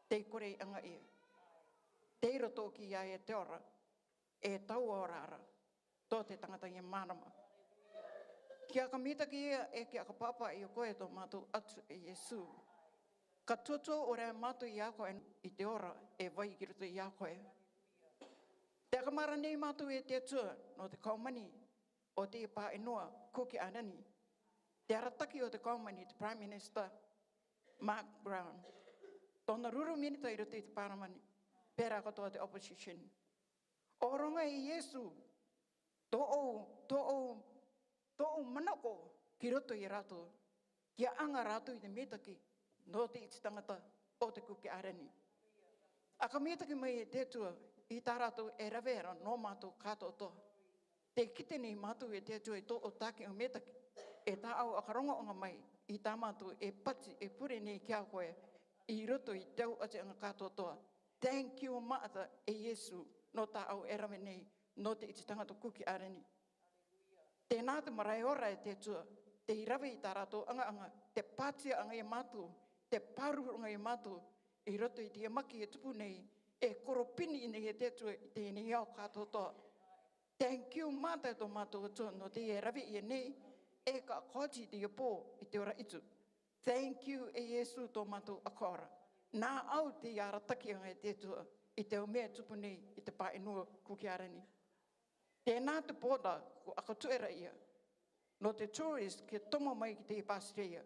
te kore anga ia. Te roto ki ia e te ora, e tau orara, tō te tangata i marama. Kia ka mita ki ia e kia ka papa i o koe tō mātou atu e Yesu. Ka tuatua o rea mātou i a koe i te ora e vai ki roto i a koe. Te akamara nei mātou e te atua no te kaumani o te pā inua kuki anani. Te arataki o te kaumani, te Prime Minister, Mark Brown. Tōna ruru minita i roto i te paramani, pērā katoa te opposition. O ronga i Yesu, tō manako ki roto i rātou, kia anga rātou i te metaki, no te iti tangata o te kuki arani. A ka metaki mai e te tua, i tā rātou e rawera no mātou kātou toa. Te kite nei mātou e te tua i tō o tāki o metaki, e tā au a ka ronga onga mai, i tā mātou e pati e pure nei kia koe, i roto i tau ati anga kātou toa. Thank you maata e Yesu, no tā au e rawe nei, no te iti tangata kuki arani. Tēnā te marae ora e te tua, te irawe i tā rātou anga, te pātia anga i mātou, te pārurunga i mātou, i roto i te maki e tupu nei, e koropini i nei e te tua i te nei au kātou toa. Thank you mātai tō mātou atua, no te e rawe i e nei, e ka kōti te pō i te ora itu. Thank you e Yesu tō mātou akora. Nā au te arataki anga e te tua, i te o mea tupu nei, i te pā inua kuki arani. Tēnā te pōta, ko akatuera ia, no te tourist ke tomo mai ki te Australia,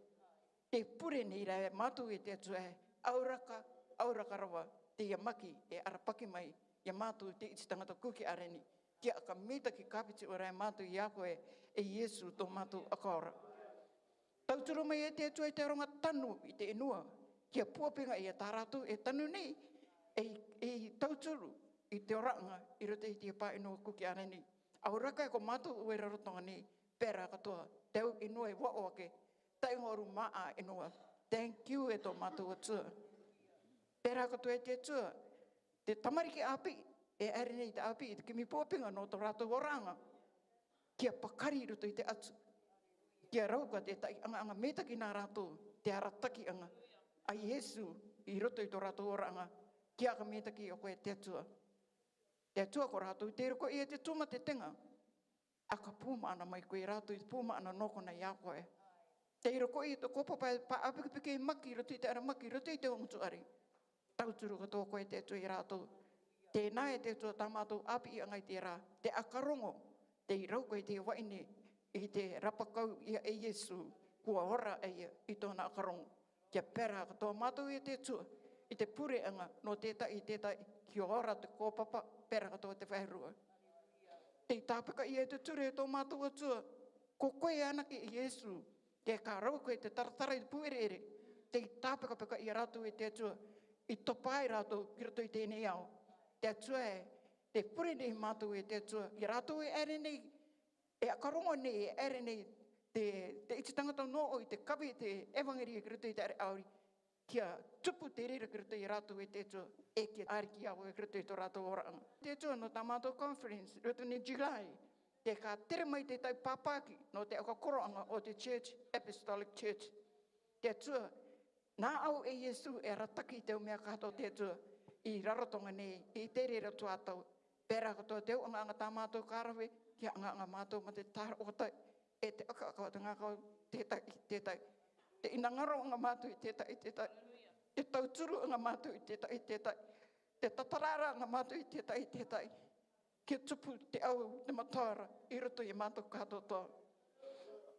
te pure nei rai mātou e te atua e, auraka rawa, te ia maki e arapaki mai, ia mātou te iti tangata kuki arani, kia ka mita ki kapiti o rai mātou i a koe e Yesu tō mātou akaora. Tauturu mai e te atua i te ronga tanu i te inua, kia puapinga i a tā rātou e tanu nei, e tauturu i te oranga i rote i te pā inua kuki arani. Auraka e ko mātou ue rarotonga nei, pērā katoa, teu inua e wao ake, taingoru maa inua. Thank you e tō mātou atua. Pērā katoa e te atua, te tamariki api, e are nei te api, i te kimi pōpinga no tō rātou oranga, kia pakari roto i te atu. Kia rauka te tai anga metaki nā rātou, te arataki anga, a Yesu i roto i tō rātou oranga, kia ka metaki o koe te atua. Te atua ko rātou, te roko i e te tuma te tenga, a ka pūmaana mai koe rātou i te pūmaana nokona i a koe. Te roko i te kopa pa apikipiki maki, roto i te ara maki, roto i te ongutu ari. Tauturu katoa koe te atua i rātou. Tēnā e te atua tā mātou api i angai te rā, te akarongo, te i rauko i te waine, i te rapakau i a Yesu, kua ora i tōna akarongo. Kia pērā katoa mātou i te atua, i te pure anga no tētai, ki ora te kōpapa, pērā katoa te whairua. Te tāpika i e te ture tō mātou atua, ko koe anaki i Yesu, ke kā rau koe te taratara i te puerere, te tāpika pika i rātou i te atua, i topai rātou ki roto i tēnei au. Te atua e, te pure nei mātou i te atua, i rātou e ere nei, e akarongo nei, e ere nei, te iti tangata no o i te kawe te evangeri ki roto i te are auri, kia tupu te rira ki roto i rātou i te atua, e kia ariki au e ki roto i tō rātou oranga. Te atua no tā mātou conference, roto ni July, te ka tere mai te tai pāpāki no te akakoroanga o te Church, Apostolic Church. Te atua, nā au e Yesu e rataki te o mea kātou te atua, i rarotonga nei, i te rira tuatau, pērā katoa te anga tā mātou kārawe, kia anga mātou ma te tāra o tai, e te aka te ngākau, tētai, te inangaro anga mātou i tētai, te tauturu anga mātou i tētai, te tatarara anga mātou i tētai, kia tupu te au, te matara, i roto i mātou kātou toa.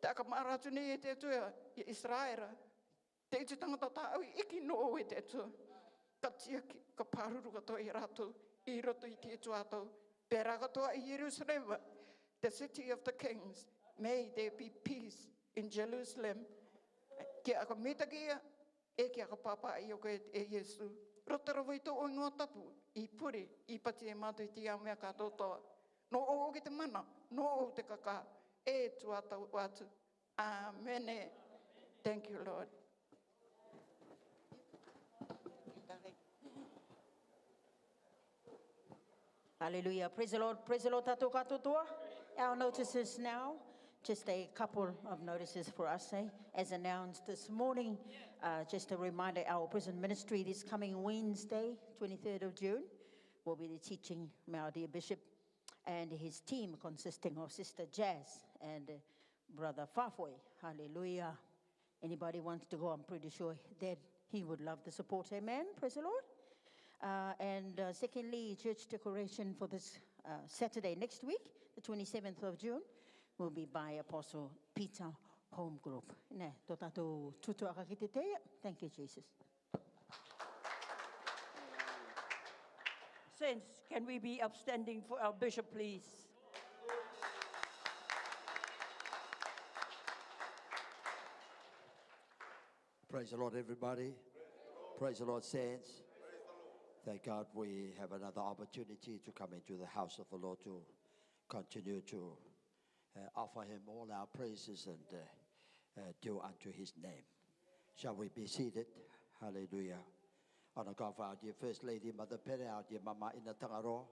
Te aka māratu nei e te atua, i Israera, te iti tangata tā au, iki no o e te atua, ka tiaki, ka pāruru katoa i rātou, i roto i te atua atau, pērā katoa i Jerusalem, the city of the kings, may there be peace in Jerusalem. Kia aka metakia, e kia ka papa i o koe e Yesu. Rotarawa i tō o ngā tapu, i puri, i pati e mātou i te au mea kātou toa. No o ke te mana, no o te kaka, e tu atau atu. Amen. Thank you, Lord. Hallelujah. Praise the Lord, tatou katoa. Our notice is now Just a couple of notices for us, as announced this morning. Just a reminder, our prison ministry this coming Wednesday, 23rd of June, will be the teaching from our dear Bishop and his team consisting of Sister Jazz and Brother Fafoi. Hallelujah. Anybody wants to go, I'm pretty sure that he would love the support. Amen. Praise the Lord. Secondly, church decoration for this Saturday next week, the 27th of June, will be by Apostle Peter Home Group. Thank you, Jesus. Saints, can we be upstanding for our bishop, please? Praise the Lord, everybody. Praise the Lord, saints. Thank God we have another opportunity to come into the house of the Lord to continue to offer him all our praises and do unto his name. Shall we be seated? Hallelujah. Honor God for our dear First Lady, Mother Pere, our dear Mama Ina Tangaro,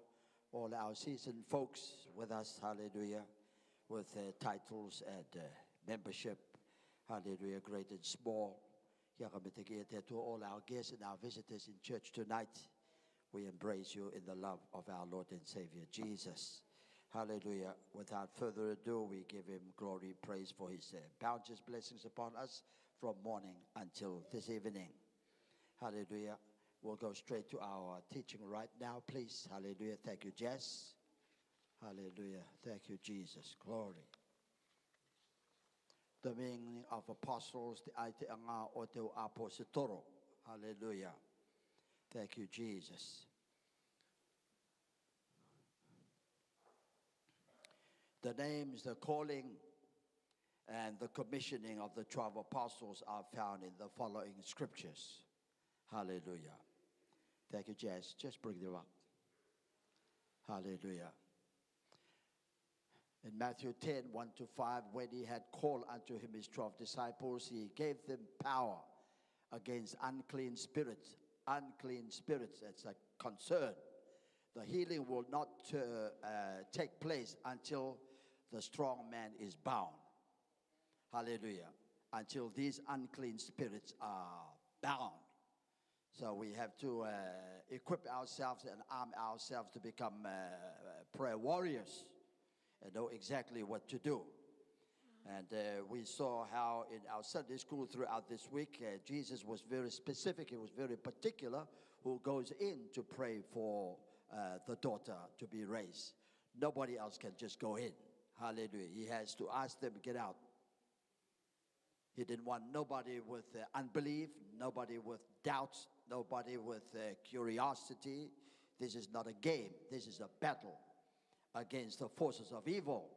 all our seasoned folks with us, hallelujah, with titles and membership, hallelujah, great and small. To all our guests and our visitors in church tonight, we embrace you in the love of our Lord and Savior, Jesus. Hallelujah. Without further ado, we give him glory, praise for his bounteous blessings upon us from morning until this evening. Hallelujah. We'll go straight to our teaching right now, please. Hallelujah. Thank you, Jess. Hallelujah. Thank you, Jesus. Glory. The meaning of apostles, the aite anga o te apostolo. Hallelujah. Thank you, Jesus. The names, the calling, and the commissioning of the 12 apostles are found in the following scriptures. Hallelujah. Thank you, Jess. Just bring them up. Hallelujah. In Matthew 10, 1-5, when he had called unto him his 12 disciples, he gave them power against unclean spirits. Unclean spirits, that's a concern. The healing will not take place until the strong man is bound. Hallelujah. Until these unclean spirits are bound. So we have to equip ourselves and arm ourselves to become prayer warriors and know exactly what to do. And we saw how in our Sunday school throughout this week, Jesus was very specific. He was very particular who goes in to pray for the daughter to be raised. Nobody else can just go in. Hallelujah. He has to ask them to get out. He didn't want nobody with unbelief, nobody with doubts, nobody with curiosity. This is not a game. This is a battle against the forces of evil.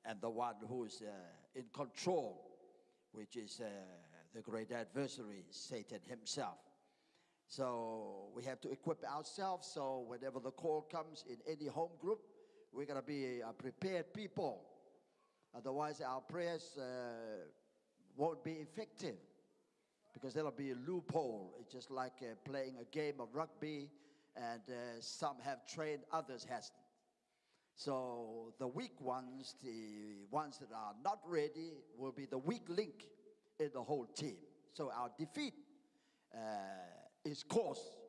And the one who is in control, which is the great adversary, Satan himself. So we have to equip ourselves, so whenever the call comes in any home group, we're going to be prepared people. Otherwise, our prayers won't be effective, because there'll be a loophole. It's just like playing a game of rugby, and some have trained, others hasn't. So the weak ones, the ones that are not ready, will be the weak link in the whole team. So our defeat is caused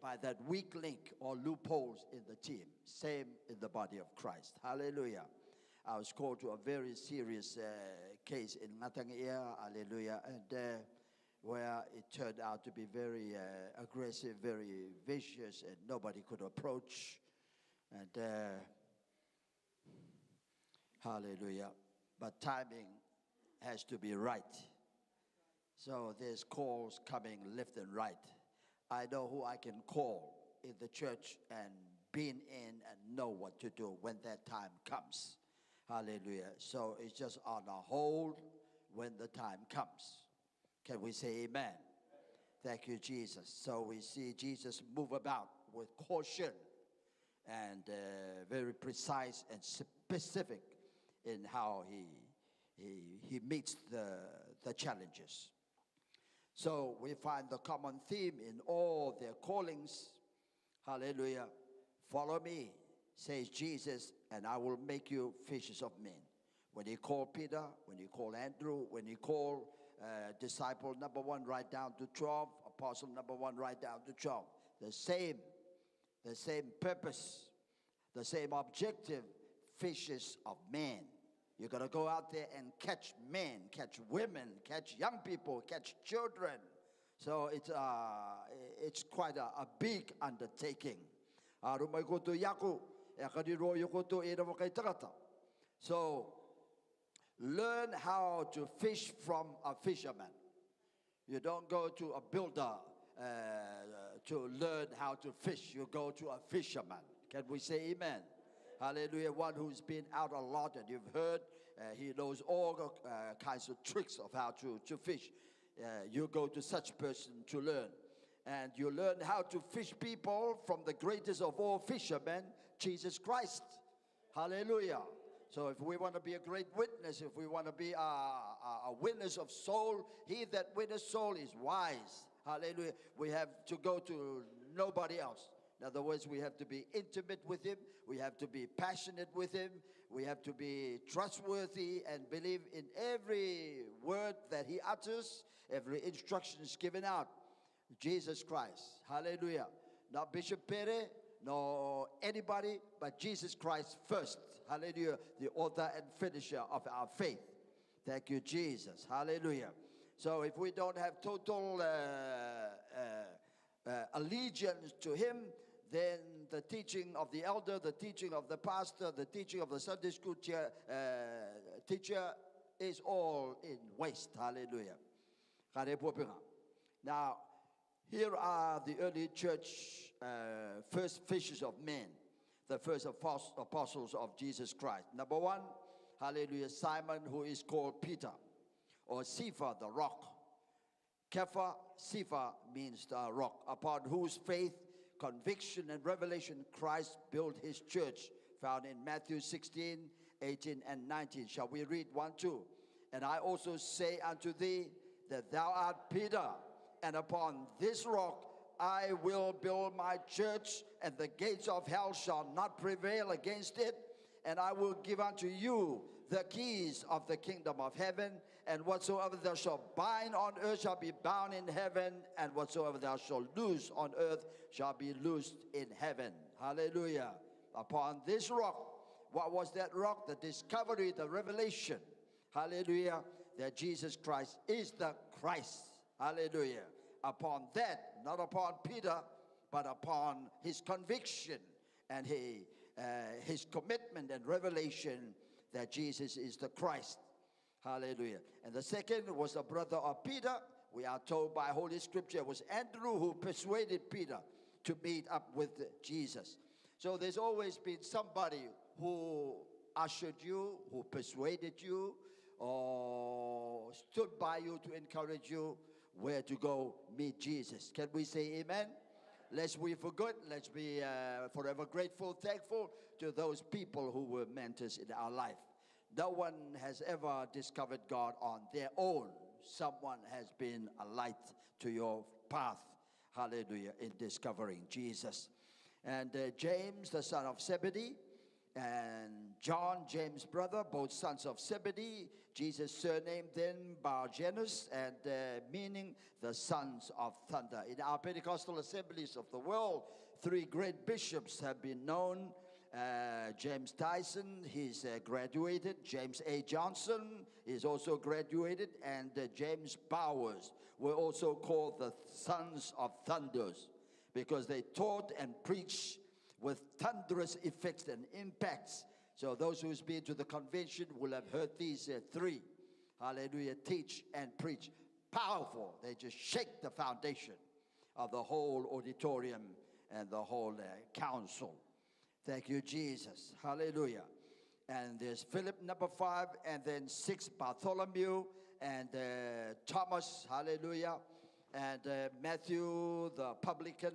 by that weak link or loopholes in the team. Same in the body of Christ. Hallelujah. I was called to a very serious case in Ngatangia, hallelujah, and where it turned out to be very aggressive, very vicious, and nobody could approach. And hallelujah. But timing has to be right. So there's calls coming left and right. I know who I can call in the church and been in and know what to do when that time comes. Hallelujah. So it's just on a hold when the time comes. Can we say amen? Thank you, Jesus. So we see Jesus move about with caution and very precise and specific in how he meets the challenges. So we find the common theme in all their callings. Hallelujah. Follow me, says Jesus, and I will make you fishers of men. When he called Peter, when he called Andrew, when he called disciple number 1 right down to 12, apostle number 1 right down to 12. The same purpose, the same objective, fishes of men. You're going to go out there and catch men, catch women, catch young people, catch children. So it's quite a big undertaking. So learn how to fish from a fisherman. You don't go to a builder to learn how to fish. You go to a fisherman. Can we say amen? Hallelujah. One who's been out a lot and you've heard, he knows all kinds of tricks of how to fish. You go to such person to learn. And you learn how to fish people from the greatest of all fishermen, Jesus Christ. Hallelujah. So if we want to be a great witness, if we want to be a witness of soul, he that winneth soul is wise. Hallelujah. We have to go to nobody else. In other words, we have to be intimate with him. We have to be passionate with him. We have to be trustworthy and believe in every word that he utters, every instruction is given out. Jesus Christ. Hallelujah. Not Bishop Pere, nor anybody, but Jesus Christ first. Hallelujah. The author and finisher of our faith. Thank you, Jesus. Hallelujah. So if we don't have total allegiance to him, then the teaching of the elder, the teaching of the pastor, the teaching of the Sunday school teacher is all in waste. Hallelujah. Now, here are the early church first fishers of men, the first apostles of Jesus Christ. Number 1, hallelujah, Simon, who is called Peter, or Cephas, the rock. Kepha, Cephas means the rock, upon whose faith, conviction, and revelation Christ built his church, found in Matthew 16, 18, and 19. Shall we read 1, 2? And I also say unto thee that thou art Peter, and upon this rock I will build my church, and the gates of hell shall not prevail against it. And I will give unto you the keys of the kingdom of heaven, and whatsoever thou shalt bind on earth shall be bound in heaven, and whatsoever thou shalt loose on earth shall be loosed in heaven. Hallelujah. Upon this rock, what was that rock? The discovery, the revelation. Hallelujah. That Jesus Christ is the Christ. Hallelujah. Upon that, not upon Peter, but upon his conviction and his commitment and revelation that Jesus is the Christ. Hallelujah. And the second was the brother of Peter. We are told by Holy Scripture it was Andrew who persuaded Peter to meet up with Jesus. So there's always been somebody who ushered you, who persuaded you, or stood by you to encourage you where to go meet Jesus. Can we say amen? Lest we forget, let's be forever grateful, thankful to those people who were mentors in our life. No one has ever discovered God on their own. Someone has been a light to your path. Hallelujah, in discovering Jesus. And James, the son of Zebedee, and John, James' brother, both sons of Zebedee. Jesus surnamed them Bar-Janus, and meaning the sons of thunder. In our Pentecostal assemblies of the world, 3 great bishops have been known. James Tyson, he's graduated. James A. Johnson is also graduated. And James Bowers were also called the sons of thunders because they taught and preached with thunderous effects and impacts. So those who's been to the convention will have heard these 3. Hallelujah. Teach and preach. Powerful. They just shake the foundation of the whole auditorium and the whole council. Thank you, Jesus. Hallelujah. And there's Philip, number 5, and then 6, Bartholomew, and Thomas, hallelujah, and Matthew, the publican,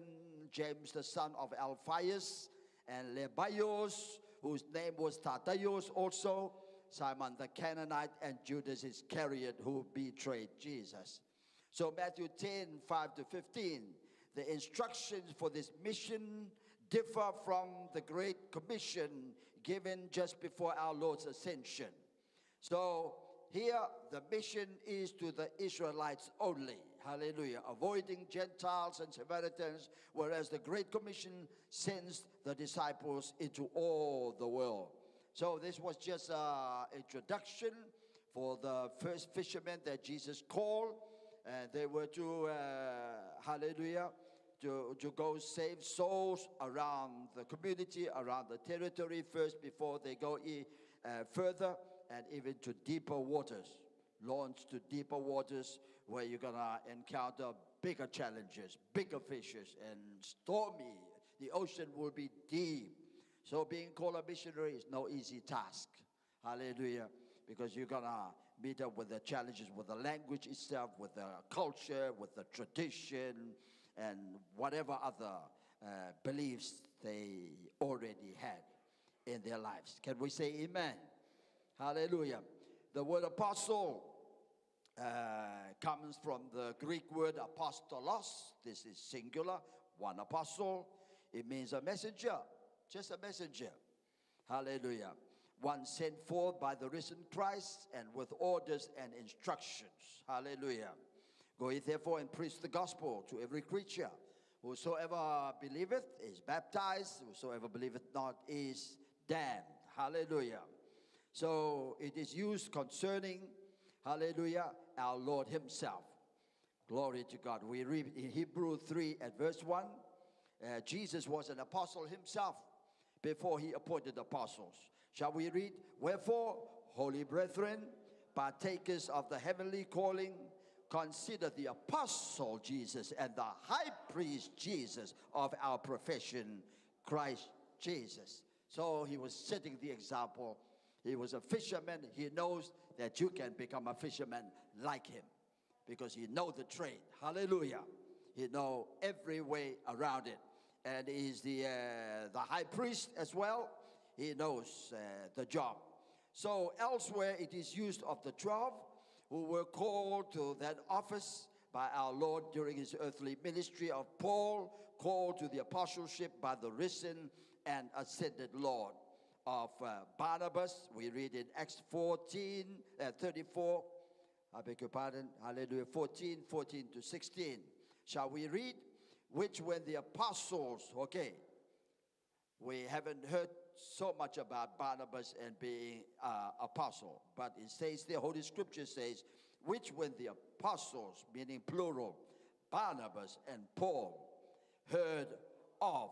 James, the son of Alphaeus, and Lebaios, whose name was Thaddeus also, Simon the Canaanite, and Judas Iscariot, who betrayed Jesus. So Matthew 10, 5 to 15, the instructions for this mission differ from the Great Commission given just before our Lord's ascension. So here the mission is to the Israelites only. Hallelujah. Avoiding Gentiles and Samaritans, whereas the Great Commission sends the disciples into all the world. So this was just an introduction for the first fishermen that Jesus called. And they were to, hallelujah, to go save souls around the community, around the territory first before they go further and even to deeper waters. Launch to deeper waters where you're going to encounter bigger challenges, bigger fishes, and stormy. The ocean will be deep. So being called a missionary is no easy task. Hallelujah. Because you're going to meet up with the challenges with the language itself, with the culture, with the tradition, and whatever other beliefs they already had in their lives. Can we say amen? Hallelujah. The word apostle comes from the Greek word apostolos. This is singular, one apostle. It means a messenger, just a messenger. Hallelujah. One sent forth by the risen Christ and with orders and instructions. Hallelujah. Go ye therefore and preach the gospel to every creature. Whosoever believeth is baptized. Whosoever believeth not is damned. Hallelujah. So it is used concerning, hallelujah, our Lord himself. Glory to God. We read in Hebrew 3 at verse 1. Jesus was an apostle himself before he appointed apostles. Shall we read? Wherefore, holy brethren, partakers of the heavenly calling, consider the apostle Jesus and the high priest Jesus of our profession, Christ Jesus. So he was setting the example. He was a fisherman. He knows that you can become a fisherman like him because he knows the trade. Hallelujah. He knows every way around it. And he's the high priest as well. He knows the job. So elsewhere it is used of the 12 who were called to that office by our Lord during his earthly ministry, of Paul, called to the apostleship by the risen and ascended Lord, of Barnabas. We read in Acts 34, I beg your pardon, hallelujah, 14 to 16. Shall we read? Which when the apostles, okay, we haven't heard so much about Barnabas and being apostle, but it says the Holy Scripture says, which when the apostles, meaning plural, Barnabas and Paul, heard of,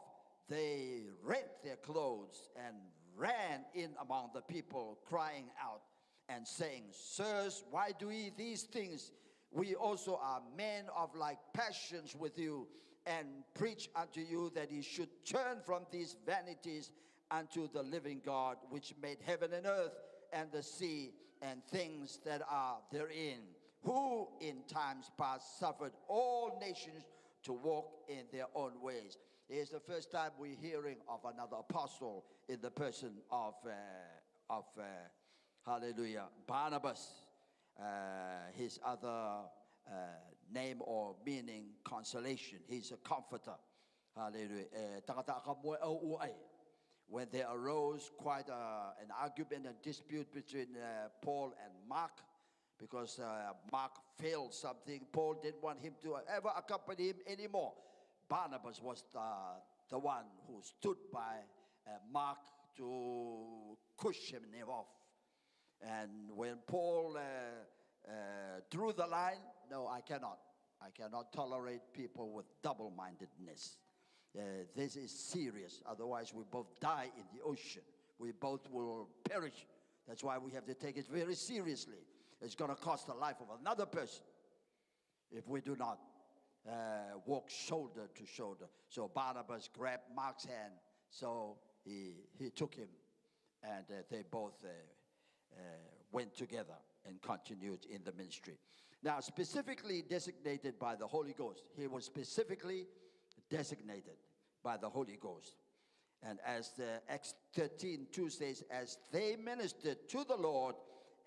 they rent their clothes and ran in among the people, crying out and saying, Sirs, why do ye these things? We also are men of like passions with you, and preach unto you that ye should turn from these vanities unto the living God, which made heaven and earth and the sea and things that are therein, who in times past suffered all nations to walk in their own ways. It's the first time we're hearing of another apostle in the person of hallelujah, Barnabas. His other name or meaning, consolation. He's a comforter. Hallelujah. When there arose quite an argument and dispute between Paul and Mark, because Mark failed something, Paul didn't want him to ever accompany him anymore. Barnabas was the one who stood by Mark to cushion him off. And when Paul drew the line, no, I cannot tolerate people with double-mindedness. This is serious. Otherwise, we both die in the ocean. We both will perish. That's why we have to take it very seriously. It's going to cost the life of another person if we do not walk shoulder to shoulder. So Barnabas grabbed Mark's hand. So he took him, and they both went together and continued in the ministry. Now, specifically designated by the Holy Ghost. He was specifically designated by the Holy Ghost. And as the Acts 13:2 says, as they ministered to the Lord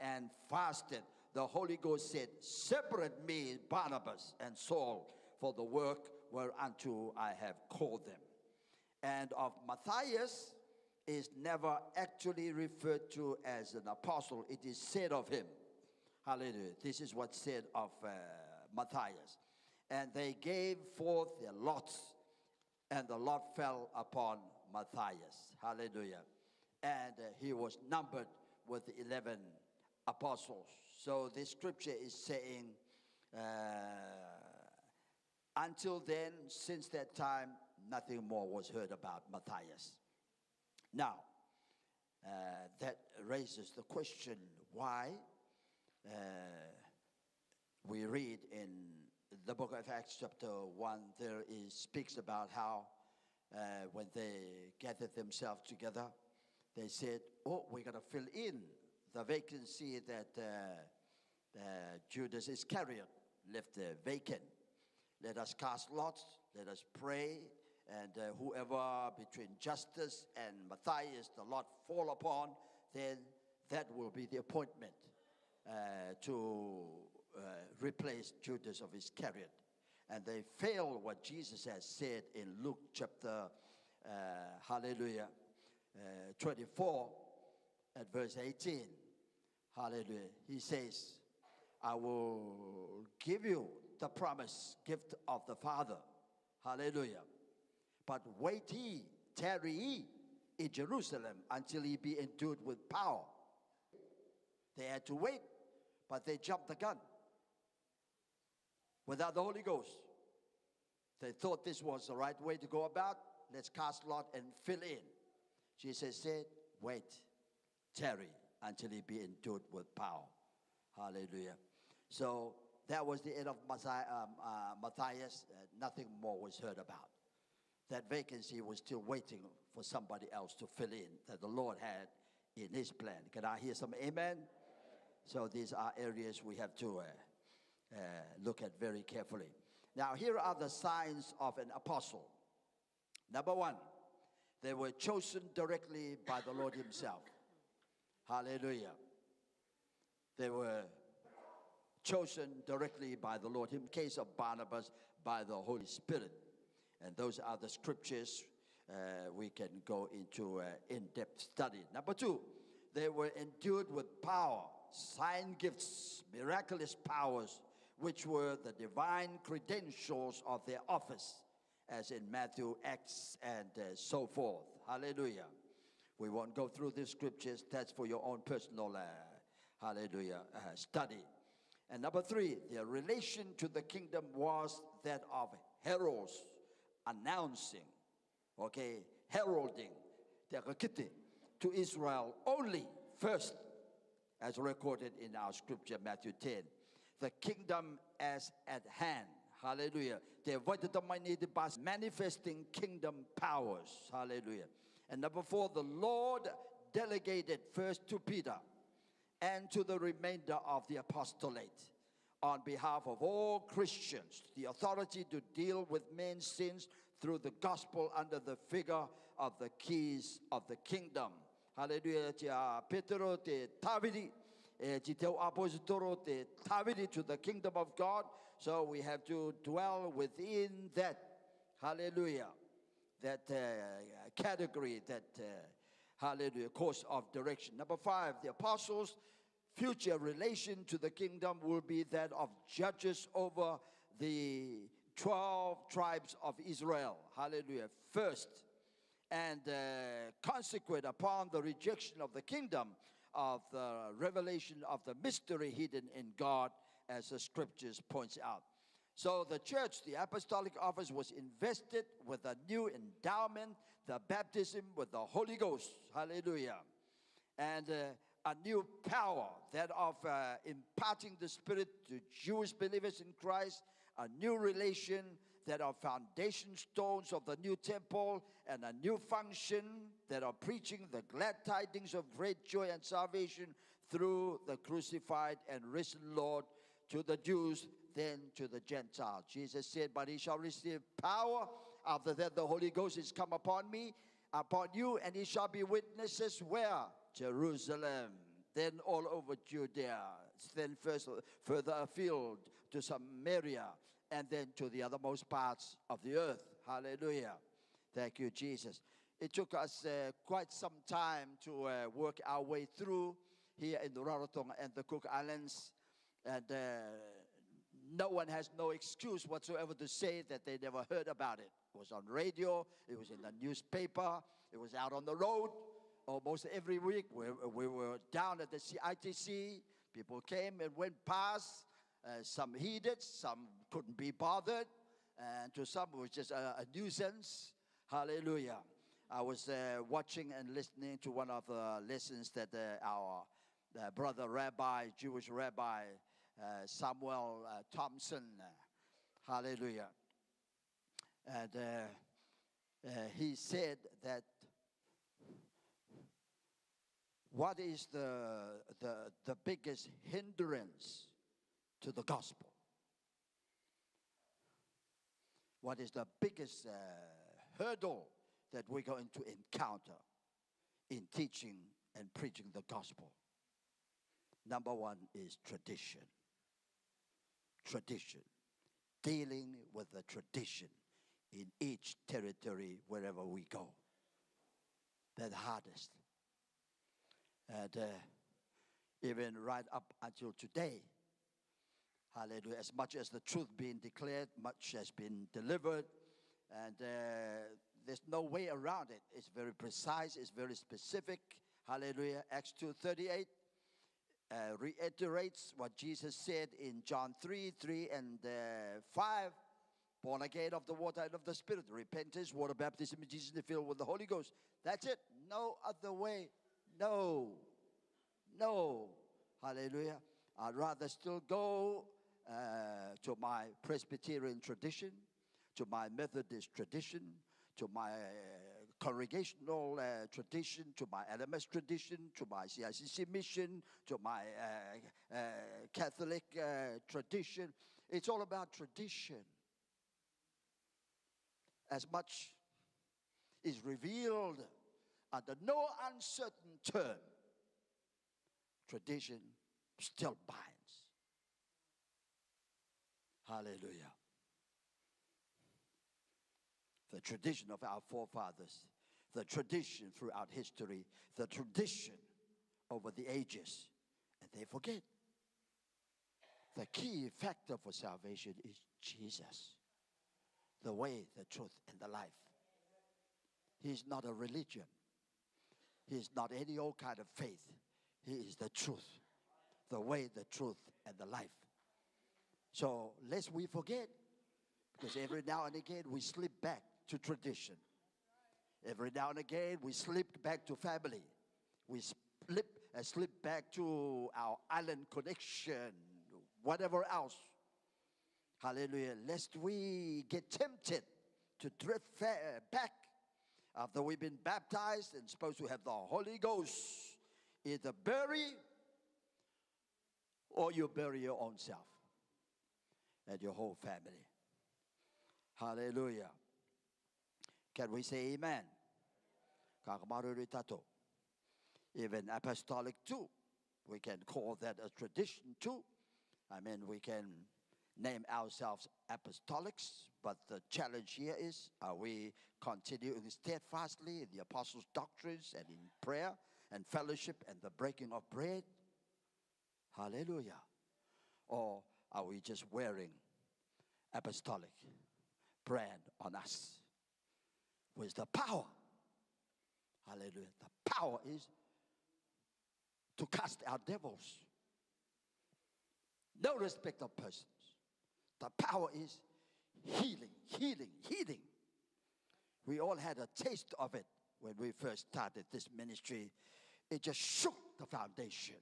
and fasted, the Holy Ghost said, separate me, Barnabas and Saul, for the work whereunto I have called them. And of Matthias, is never actually referred to as an apostle. It is said of him. Hallelujah. This is what's said of Matthias. And they gave forth their lots, and the lot fell upon Matthias. Hallelujah. And he was numbered with the 11 apostles. So this scripture is saying, until then, since that time, nothing more was heard about Matthias. Now, that raises the question, why we read in the book of Acts chapter 1, there speaks about how when they gathered themselves together, they said, oh, we're going to fill in the vacancy that Judas Iscariot left vacant. Let us cast lots, let us pray, and whoever between Justus and Matthias the lot fall upon, then that will be the appointment to replace Judas of Iscariot. And they failed what Jesus has said in Luke chapter, 24 at verse 18. Hallelujah. He says, I will give you the promised gift of the Father. Hallelujah. But wait ye, tarry ye in Jerusalem until ye be endued with power. They had to wait, but they jumped the gun. Without the Holy Ghost, they thought this was the right way to go about. Let's cast lot and fill in. Jesus said, wait, tarry until he be endued with power. Hallelujah. So that was the end of Matthias. Nothing more was heard about. That vacancy was still waiting for somebody else to fill in that the Lord had in his plan. Can I hear some amen? So these are areas we have to look at very carefully. Now, here are the signs of an apostle. Number one, they were chosen directly by the Lord himself. Hallelujah. They were chosen directly by the Lord. In case of Barnabas, by the Holy Spirit. And those are the scriptures we can go into in-depth study. Number two, they were endued with power, sign gifts, miraculous powers, which were the divine credentials of their office, as in Matthew, Acts, and so forth. Hallelujah. We won't go through these scriptures. That's for your own personal, study. And number three, their relation to the kingdom was that of heralds announcing, heralding to Israel only first, as recorded in our scripture, Matthew 10. The kingdom as at hand. Hallelujah. They avoided the money by manifesting kingdom powers. Hallelujah. And number four, the Lord delegated first to Peter and to the remainder of the apostolate on behalf of all Christians the authority to deal with men's sins through the gospel under the figure of the keys of the kingdom. Hallelujah. Petro te tavidi. To the kingdom of God. So we have to dwell within that, hallelujah, that category, that, hallelujah, course of direction. Number five, the apostles' future relation to the kingdom will be that of judges over the 12 tribes of Israel. Hallelujah. First, and consequent upon the rejection of the kingdom, of the revelation of the mystery hidden in God, as the scriptures points out. So the church, the apostolic office, was invested with a new endowment, the baptism with the Holy Ghost. Hallelujah. And a new power, that of imparting the Spirit to Jewish believers in Christ, a new relation, that are foundation stones of the new temple, and a new function, that are preaching the glad tidings of great joy and salvation through the crucified and risen Lord, to the Jews, then to the Gentiles. Jesus said, but he shall receive power after that the Holy Ghost is come upon me, upon you, and he shall be witnesses where? Jerusalem, then all over Judea, then further afield to Samaria, and then to the othermost parts of the earth. Hallelujah. Thank you, Jesus. It took us quite some time to work our way through here in the RAROTONGA and the Cook Islands. And no one has no excuse whatsoever to say that they never heard about it. It was on radio, it was in the newspaper, it was out on the road almost every week. We were down at the CITC. People came and went past. Some heeded, some couldn't be bothered. And to some, it was just a nuisance. Hallelujah. I was watching and listening to one of the lessons that our brother rabbi, Jewish rabbi, Samuel Thompson, hallelujah. And he said that what is the biggest hindrance to the gospel? What is the biggest hurdle that we're going to encounter in teaching and preaching the gospel? Number one is tradition. Tradition. Dealing with the tradition in each territory wherever we go. That's hardest. And even right up until today, hallelujah, as much as the truth being declared, much has been delivered, and there's no way around it. It's very precise, it's very specific. Hallelujah. Acts 2:38 reiterates what Jesus said in John 3 and 5. Born again of the water and of the Spirit. Repentance, water baptism in Jesus, and filled with the Holy Ghost. That's it. No other way. No. Hallelujah. I'd rather still go to my Presbyterian tradition, to my Methodist tradition, to my congregational tradition, to my LMS tradition, to my CICC mission, to my Catholic tradition. It's all about tradition. As much is revealed under no uncertain term, tradition still binds. Hallelujah. The tradition of our forefathers, the tradition throughout history, the tradition over the ages, and they forget. The key factor for salvation is Jesus, the way, the truth, and the life. He's not a religion. He's not any old kind of faith. He is the truth, the way, the truth, and the life. So lest we forget, because every now and again we slip back to tradition. Every now and again we slip back to family. We slip back to our island connection, whatever else. Hallelujah. Lest we get tempted to drift back after we've been baptized and supposed to have the Holy Ghost. Either bury or you bury your own self and your whole family. Hallelujah. Can we say amen? Even apostolic too. We can call that a tradition too. I mean, we can name ourselves apostolics, but the challenge here is, are we continuing steadfastly in the apostles' doctrines and in prayer and fellowship and the breaking of bread? Hallelujah. Or are we just wearing apostolic brand on us with the power? Hallelujah. The power is to cast out devils. No respect of persons. The power is healing. We all had a taste of it when we first started this ministry. It just shook the foundation.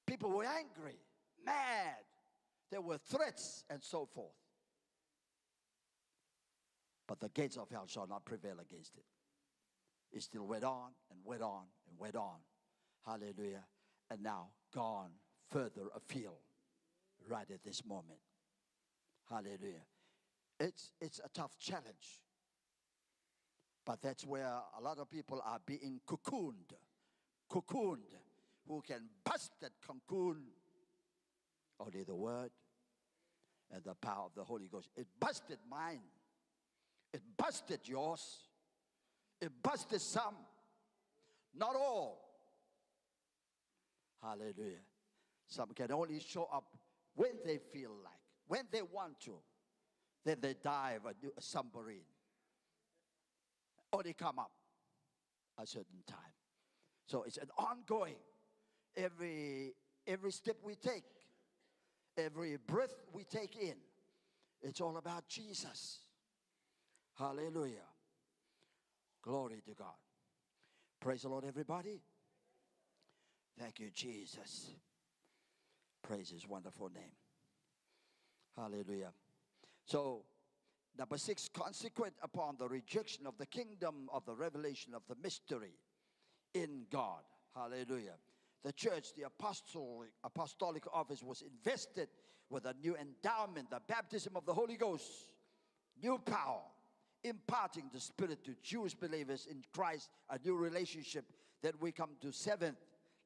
People were angry, mad. There were threats and so forth. But the gates of hell shall not prevail against it. It still went on and went on and went on. Hallelujah. And now gone further afield right at this moment. Hallelujah. It's a tough challenge. But that's where a lot of people are being cocooned. Who can bust that cocoon? Only the word and the power of the Holy Ghost. It busted mine. It busted yours. It busted some, not all. Hallelujah. Some can only show up when they feel like, when they want to. Then they dive a submarine. Or they come up a certain time. So it's an ongoing. Every step we take, every breath we take in, it's all about Jesus. Hallelujah. Glory to God. Praise the Lord, everybody. Thank you, Jesus. Praise his wonderful name. Hallelujah. So, number 6, consequent upon the rejection of the kingdom of the revelation of the mystery in God. Hallelujah. The church, the apostolic office was invested with a new endowment, the baptism of the Holy Ghost, new power, imparting the Spirit to Jewish believers in Christ, a new relationship. Then we come to 7th.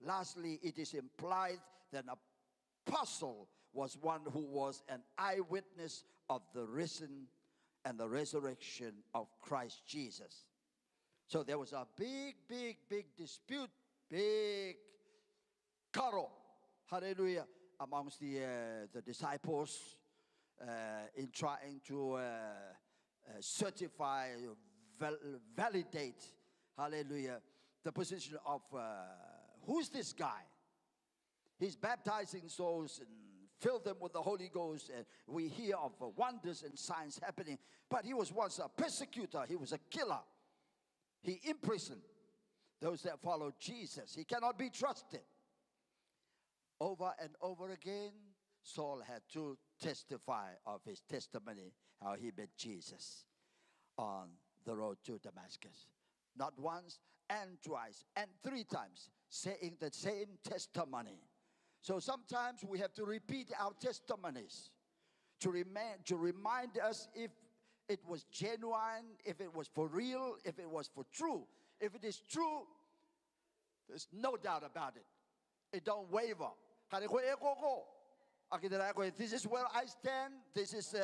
Lastly, it is implied that an apostle was one who was an eyewitness of the risen and the resurrection of Christ Jesus. So there was a big dispute, big quarrel, hallelujah, amongst the disciples in trying to certify, validate, hallelujah, the position of who's this guy? He's baptizing souls and filled them with the Holy Ghost, and we hear of wonders and signs happening. But he was once a persecutor. He was a killer. He imprisoned those that followed Jesus. He cannot be trusted. Over and over again, Saul had to testify of his testimony, how he met Jesus on the road to Damascus. Not once and twice and 3 times, saying the same testimony. So sometimes we have to repeat our testimonies to remind us if it was genuine, if it was for real, if it was for true. If it is true, there's no doubt about it. It don't waver. This is where I stand. This is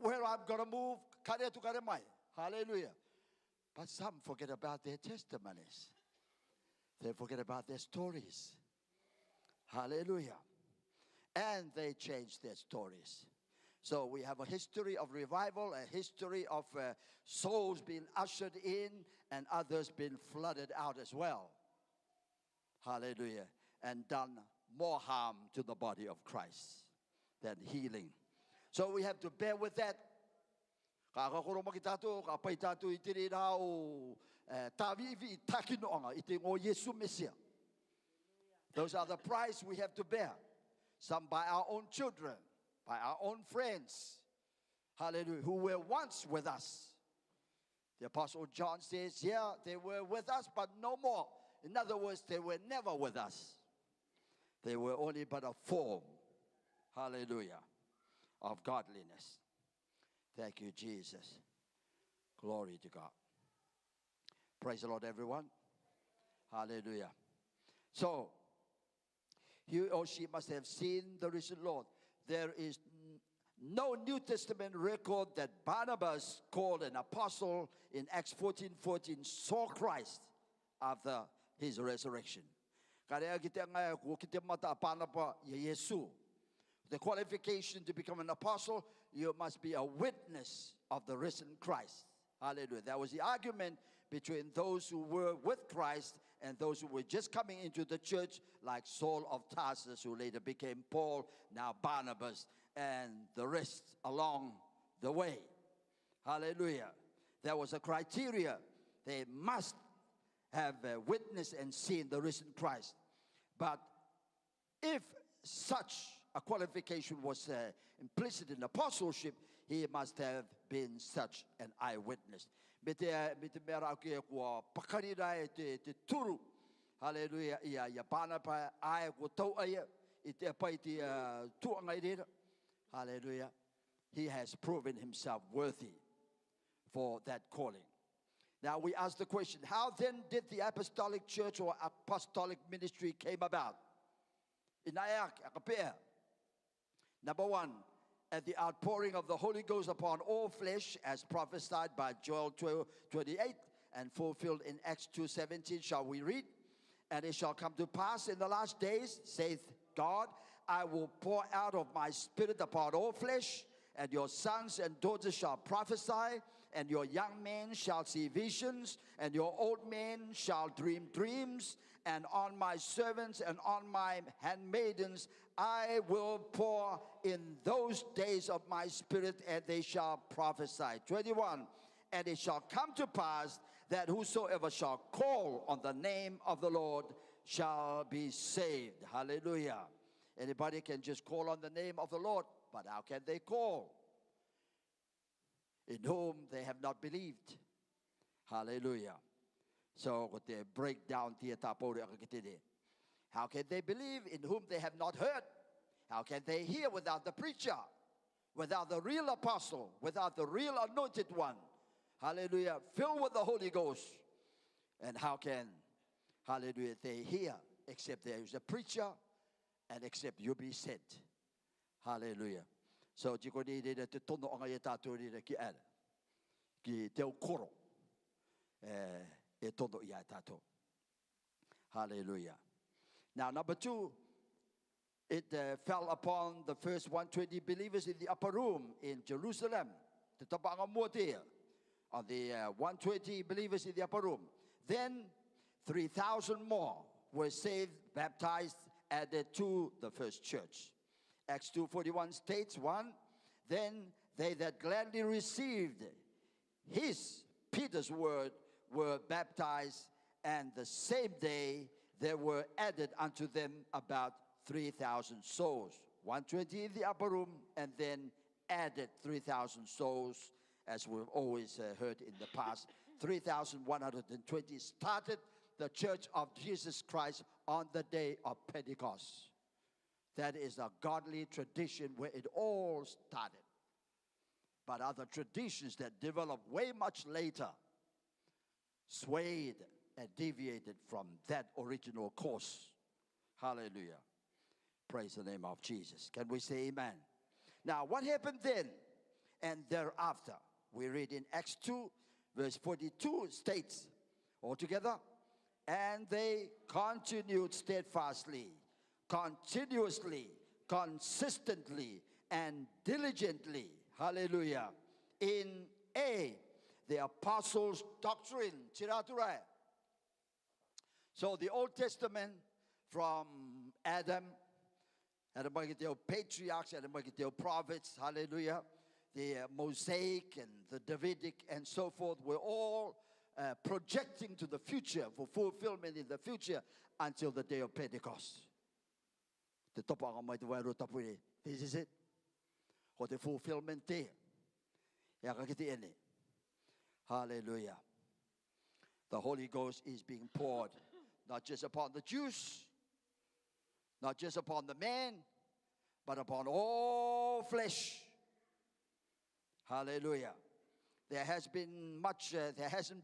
where I'm going to move. Hallelujah. But some forget about their testimonies. They forget about their stories. Hallelujah. And they change their stories. So we have a history of revival, a history of souls being ushered in and others being flooded out as well. Hallelujah. And done more harm to the body of Christ than healing. So we have to bear with that. Those are the price we have to bear. Some by our own children, by our own friends, hallelujah, who were once with us. The Apostle John says, yeah, they were with us, but no more. In other words, they were never with us. They were only but a form, hallelujah, of godliness. Thank you, Jesus. Glory to God. Praise the Lord, everyone. Hallelujah. So, he or she must have seen the risen Lord. There is no New Testament record that Barnabas, called an apostle in Acts 14:14, saw Christ after his resurrection. The qualification to become an apostle, you must be a witness of the risen Christ. Hallelujah. That was the argument between those who were with Christ and those who were just coming into the church, like Saul of Tarsus, who later became Paul, now Barnabas, and the rest along the way. Hallelujah. There was a criteria. They must have witnessed and seen the risen Christ. But if such a qualification was implicit in apostleship, he must have been such an eyewitness. Hallelujah. Hallelujah. He has proven himself worthy for that calling. Now we ask the question, how then did the apostolic church or apostolic ministry came about? Number 1, at the outpouring of the Holy Ghost upon all flesh, as prophesied by Joel 12:28 and fulfilled in Acts 2:17, shall we read? And it shall come to pass in the last days, saith God, I will pour out of my spirit upon all flesh, and your sons and daughters shall prophesy, and your young men shall see visions, and your old men shall dream dreams, and on my servants and on my handmaidens I will pour in those days of my spirit, and they shall prophesy. 21, and it shall come to pass that whosoever shall call on the name of the Lord shall be saved. Hallelujah. Anybody can just call on the name of the Lord, but how can they call? In whom they have not believed. Hallelujah. So, what they break down, how can they believe in whom they have not heard? How can they hear without the preacher, without the real apostle, without the real anointed one? Hallelujah. Filled with the Holy Ghost. And how can, hallelujah, they hear except there is a preacher and except you be sent? Hallelujah. So, jiko ni de te tono o ngai tātou ni ki ala. Ki te o koro. E tono i a tātou. Hallelujah. Now, number 2, it fell upon the first 120 believers in the upper room in Jerusalem. Te tapanga mua te on the 120 believers in the upper room. Then 3,000 more were saved, baptized, added to the first church. Acts 2:41 states, 1, then they that gladly received Peter's word, were baptized, and the same day there were added unto them about 3,000 souls. 120 in the upper room, and then added 3,000 souls, as we've always heard in the past. 3,120 started the church of Jesus Christ on the day of Pentecost. That is a godly tradition where it all started. But other traditions that developed way much later swayed and deviated from that original course. Hallelujah. Praise the name of Jesus. Can we say amen? Now, what happened then and thereafter? We read in Acts 2, verse 42 states altogether, and they continued steadfastly, continuously, consistently, and diligently, hallelujah, in the apostles' doctrine. So the Old Testament, from Adam, the patriarchs, the prophets, hallelujah, the Mosaic and the Davidic and so forth, were all projecting to the future, for fulfillment in the future, until the day of Pentecost. This is it. For the fulfillment day. Hallelujah. The Holy Ghost is being poured, not just upon the Jews, not just upon the man, but upon all flesh. Hallelujah. There hasn't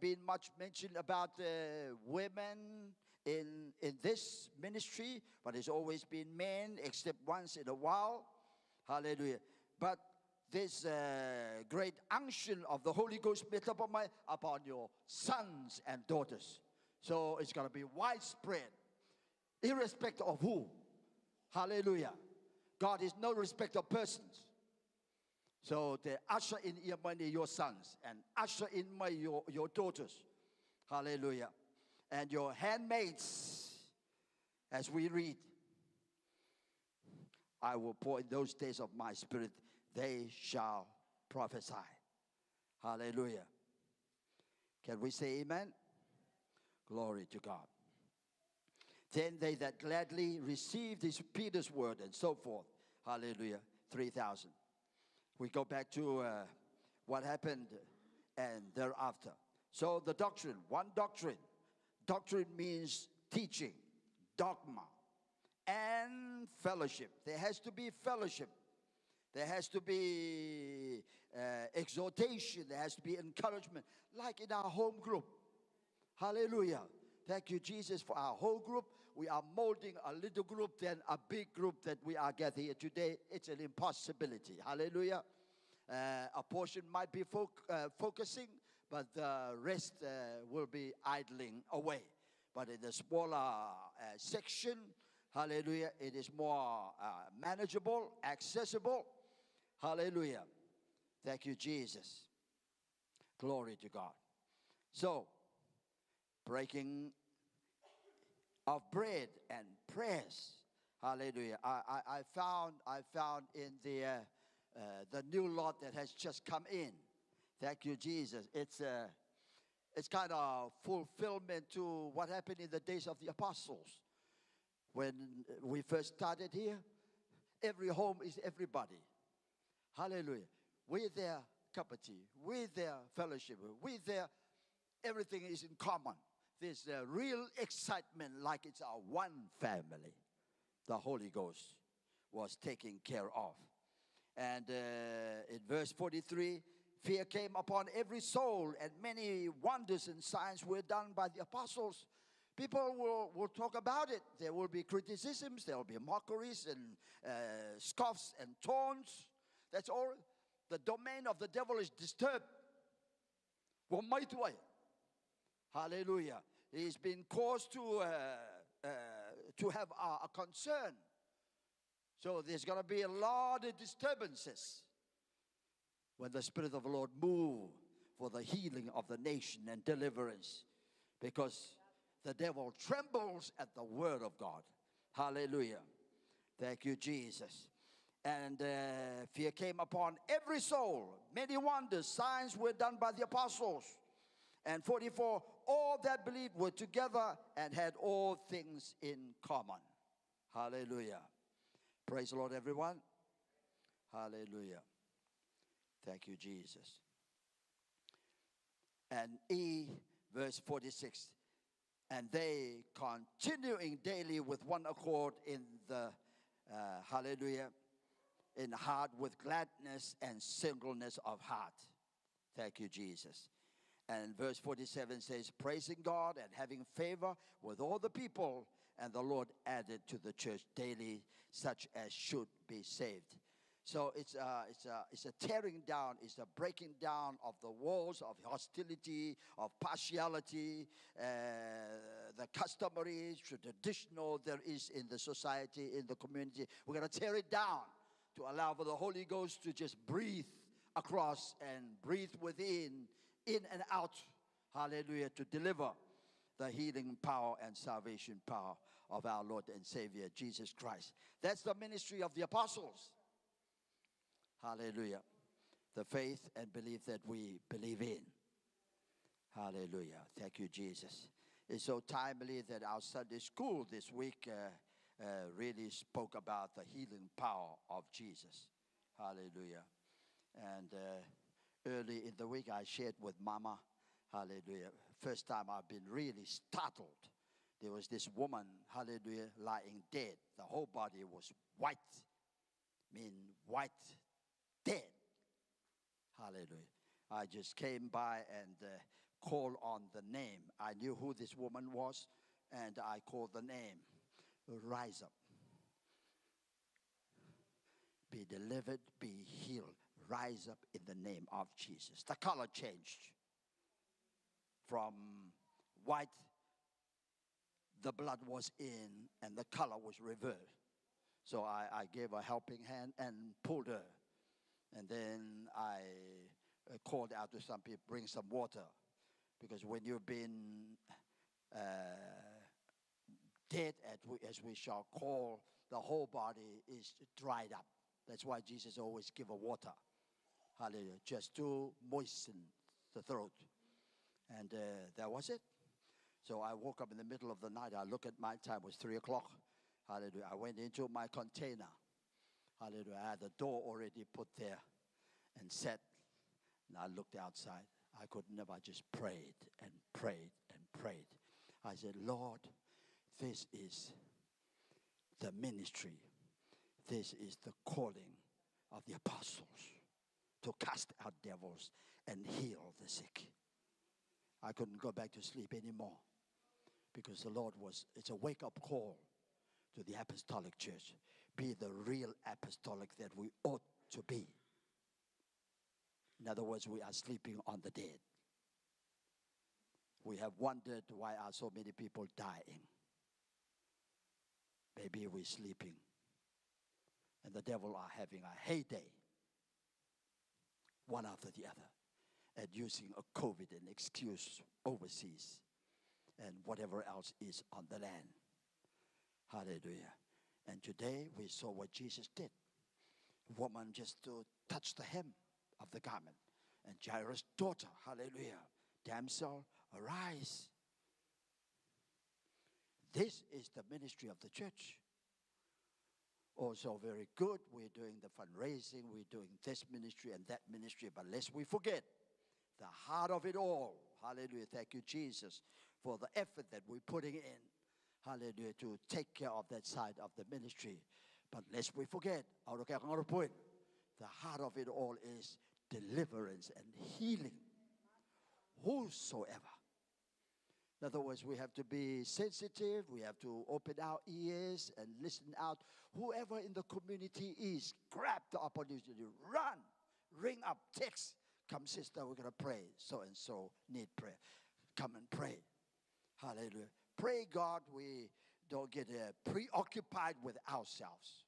been much mention about women in this ministry, but it's always been men, except once in a while. Hallelujah. But this great unction of the Holy Ghost upon your sons and daughters. So it's going to be widespread, irrespective of who. Hallelujah. God is no respecter of persons. So they usher in your sons and usher in your daughters. Hallelujah. And your handmaids, as we read, I will pour in those days of my spirit, they shall prophesy. Hallelujah. Can we say amen? Glory to God. Then they that gladly received Peter's word and so forth. Hallelujah. 3,000. We go back to what happened and thereafter. So the doctrine, one doctrine. Doctrine means teaching, dogma, and fellowship. There has to be fellowship. There has to be exhortation. There has to be encouragement, like in our home group. Hallelujah. Thank you, Jesus, for our whole group. we are molding a little group than a big group that we are gathered here today. It's an impossibility. Hallelujah. A portion might be focusing, but the rest will be idling away. But in the smaller section, hallelujah, it is more manageable, accessible. Hallelujah. Thank you, Jesus. Glory to God. So, breaking of bread and prayers. Hallelujah. I found in the new lot that has just come in. Thank you, Jesus. It's kind of fulfillment to what happened in the days of the apostles. When we first started here, every home is everybody. Hallelujah. With their cup of tea, with their fellowship, with their everything is in common. There's a real excitement like it's our one family. The Holy Ghost was taken care of. And in verse 43, fear came upon every soul, and many wonders and signs were done by the apostles. People will talk about it. There will be criticisms, there will be mockeries and scoffs and taunts. That's all. The domain of the devil is disturbed. Hallelujah. He's been caused to have a concern. So there's going to be a lot of disturbances when the Spirit of the Lord moves for the healing of the nation and deliverance, because the devil trembles at the word of God. Hallelujah. Thank you, Jesus. And fear came upon every soul. Many wonders, signs were done by the apostles. And 44, all that believed were together and had all things in common. Hallelujah. Praise the Lord, everyone. Hallelujah. Thank you, Jesus. And verse 46. And they continuing daily with one accord in the, hallelujah, in heart with gladness and singleness of heart. Thank you, Jesus. And verse 47 says, praising God and having favor with all the people, and the Lord added to the church daily such as should be saved. So it's a tearing down, it's a breaking down of the walls of hostility, of partiality, the customary, traditional there is in the society, in the community. We're going to tear it down to allow for the Holy Ghost to just breathe across and breathe within, in and out, hallelujah, to deliver the healing power and salvation power of our Lord and Savior, Jesus Christ. That's the ministry of the apostles. Hallelujah. The faith and belief that we believe in. Hallelujah. Thank you, Jesus. It's so timely that our Sunday school this week really spoke about the healing power of Jesus. Hallelujah. And early in the week I shared with Mama, hallelujah, first time I've been really startled. There was this woman, hallelujah, lying dead. The whole body was white, white, dead. Hallelujah. I just came by and called on the name. I knew who this woman was, and I called the name. Rise up. Be delivered, be healed. Rise up in the name of Jesus. The color changed from white, the blood was in, and the color was reversed. So I gave a helping hand and pulled her. And then I called out to some people, bring some water. Because when you've been dead, as we shall call, the whole body is dried up. That's why Jesus always give a water. Hallelujah. Just to moisten the throat. And that was it. So I woke up in the middle of the night. I looked at my time. It was 3 o'clock. Hallelujah. I went into my container. Hallelujah. I had the door already put there and set. And I looked outside. I could never, just prayed and prayed and prayed. I said, Lord, this is the ministry. This is the calling of the apostles to cast out devils and heal the sick. I couldn't go back to sleep anymore Because the Lord it's a wake-up call to the apostolic church. Be the real apostolic that we ought to be. In other words, we are sleeping on the dead. We have wondered why are so many people dying. Maybe we're sleeping. And the devil are having a heyday, one after the other, and using a COVID an excuse overseas and whatever else is on the land. Hallelujah. And today we saw what Jesus did. Woman just to touch the hem of the garment. And Jairus' daughter, hallelujah, damsel, arise. This is the ministry of the church. Also very good. We're doing the fundraising. We're doing this ministry and that ministry. But lest we forget the heart of it all. Hallelujah. Thank you, Jesus, for the effort that we're putting in. Hallelujah. To take care of that side of the ministry. But lest we forget, the heart of it all is deliverance and healing. Whosoever. In other words, we have to be sensitive. We have to open our ears and listen out. Whoever in the community is, grab the opportunity. Run. Ring up. Text. Come, sister, we're going to pray. So and so need prayer. Come and pray. Hallelujah. Pray, God, we don't get preoccupied with ourselves.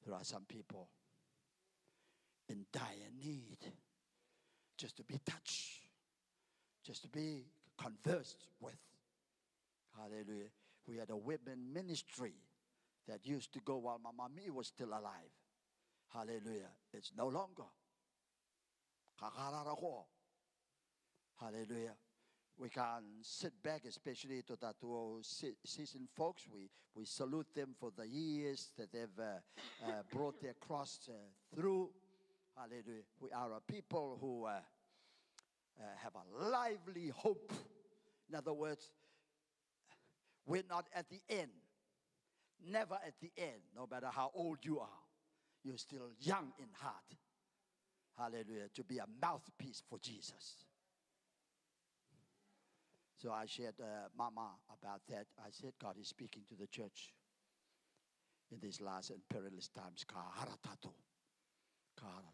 There are some people in dire need just to be touched, just to be conversed with. Hallelujah. We had a women ministry that used to go while Mama Mi was still alive. Hallelujah. It's no longer. Hallelujah. We can sit back, especially to that seasoned folks. We salute them for the years that they've brought their cross through. Hallelujah. We are a people who have a lively hope. In other words, we're not at the end. Never at the end, no matter how old you are. You're still young in heart. Hallelujah. To be a mouthpiece for Jesus. So I shared Mama about that. I said, God is speaking to the church in these last and perilous times.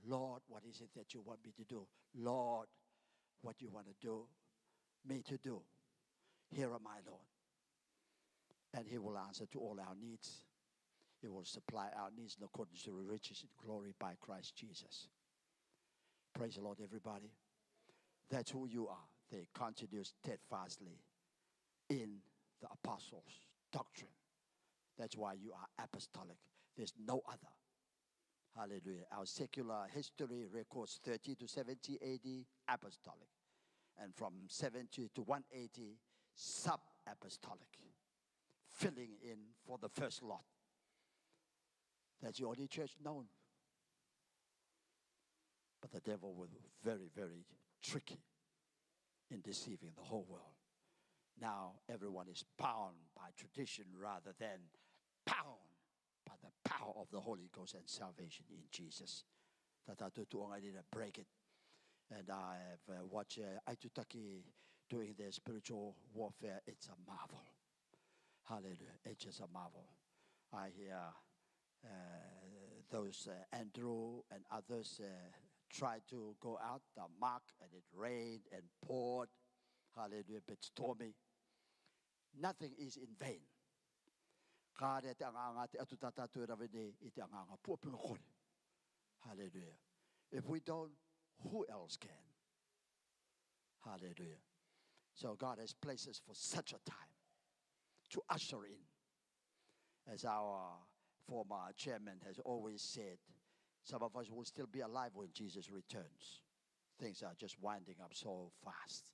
Lord, what is it that you want me to do? Lord, what you want to do, me to do. Here am I, Lord. And He will answer to all our needs. He will supply our needs in accordance to the riches and glory by Christ Jesus. Praise the Lord, everybody. That's who you are. They continue steadfastly in the apostles' doctrine. That's why you are apostolic. There's no other. Hallelujah. Our secular history records 30 to 70 AD, apostolic. And from 70 to 180, sub-apostolic. Filling in for the first lot. That's the only church known. But the devil was very, very tricky in deceiving the whole world. Now everyone is bound by tradition rather than bound by the power of the Holy Ghost and salvation in Jesus. That I didn't break it. And I have watched Aitutaki doing their spiritual warfare. It's a marvel. Hallelujah. It's just a marvel. I hear those Andrew and others tried to go out the mark, and it rained and poured. Hallelujah, a bit stormy. Nothing is in vain. Hallelujah. If we don't, who else can? Hallelujah. So God has placed us for such a time to usher in. As our former chairman has always said, some of us will still be alive when Jesus returns. Things are just winding up so fast.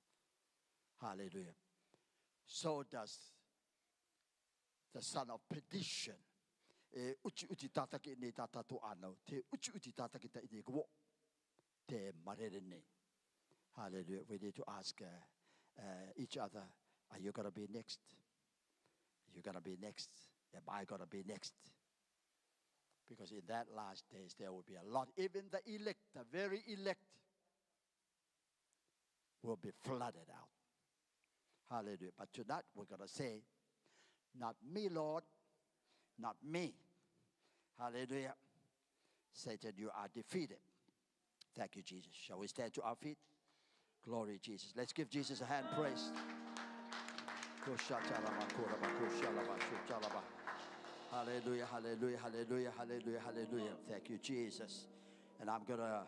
Hallelujah. So does the son of perdition. Hallelujah. We need to ask each other, are you going to be next? Are you going to be next? Am I going to be next? Because in that last days, there will be a lot. Even the elect, the very elect, will be flooded out. Hallelujah. But tonight we're going to say, not me, Lord, not me. Hallelujah. Satan, you are defeated. Thank you, Jesus. Shall we stand to our feet? Glory, Jesus. Let's give Jesus a hand praise. Hallelujah, hallelujah, hallelujah, hallelujah, hallelujah. Thank you, Jesus. And I'm going to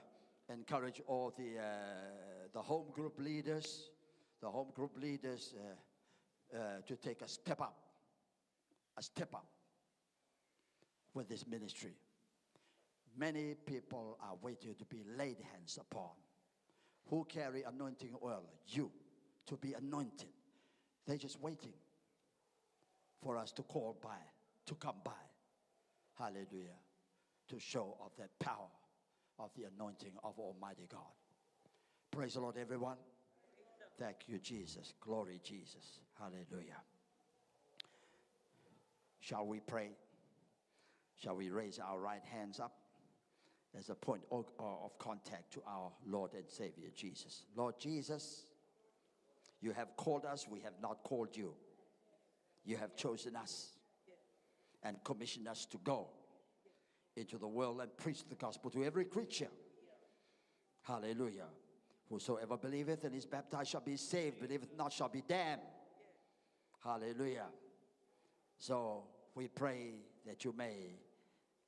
encourage all the home group leaders, to take a step up with this ministry. Many people are waiting to be laid hands upon. Who carry anointing oil? You, to be anointed. They're just waiting for us to call by, to come by. Hallelujah. To show of that power of the anointing of Almighty God. Praise the Lord, everyone. Thank you, Jesus. Glory, Jesus. Hallelujah. Shall we pray? Shall we raise our right hands up as a point of contact to our Lord and Savior, Jesus? Lord Jesus, you have called us. We have not called you. You have chosen us and commissioned us to go into the world and preach the gospel to every creature. Hallelujah. Whosoever believeth and is baptized shall be saved, believeth not shall be damned. Hallelujah. So we pray that you may,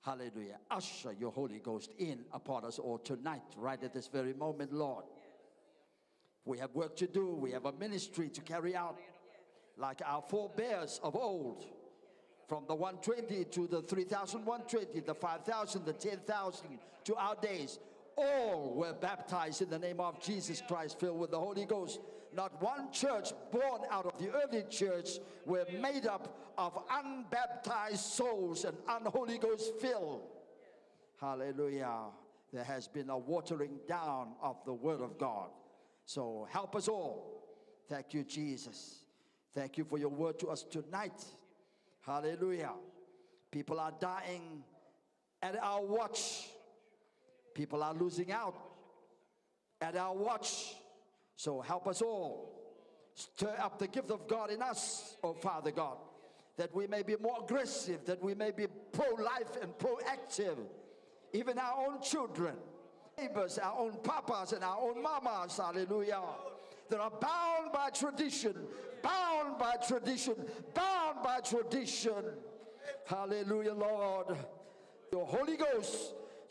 hallelujah, usher your Holy Ghost in upon us all tonight, right at this very moment, Lord. We have work to do. We have a ministry to carry out, like our forebears of old, from the 120 to the 3,120, the 5,000, the 10,000, to our days. All were baptized in the name of Jesus Christ, filled with the Holy Ghost. Not one church born out of the early church were made up of unbaptized souls and unholy Ghost filled. Hallelujah. There has been a watering down of the Word of God. So help us all. Thank you, Jesus. Thank you for your word to us tonight. Hallelujah. People are dying at our watch. People are losing out at our watch. So help us all. Stir up the gift of God in us, oh Father God, that we may be more aggressive, that we may be pro-life and proactive. Even our own children, neighbors, our own papas and our own mamas, hallelujah, that are bound by tradition, bound by tradition, bound by tradition. Hallelujah, Lord. Your Holy Ghost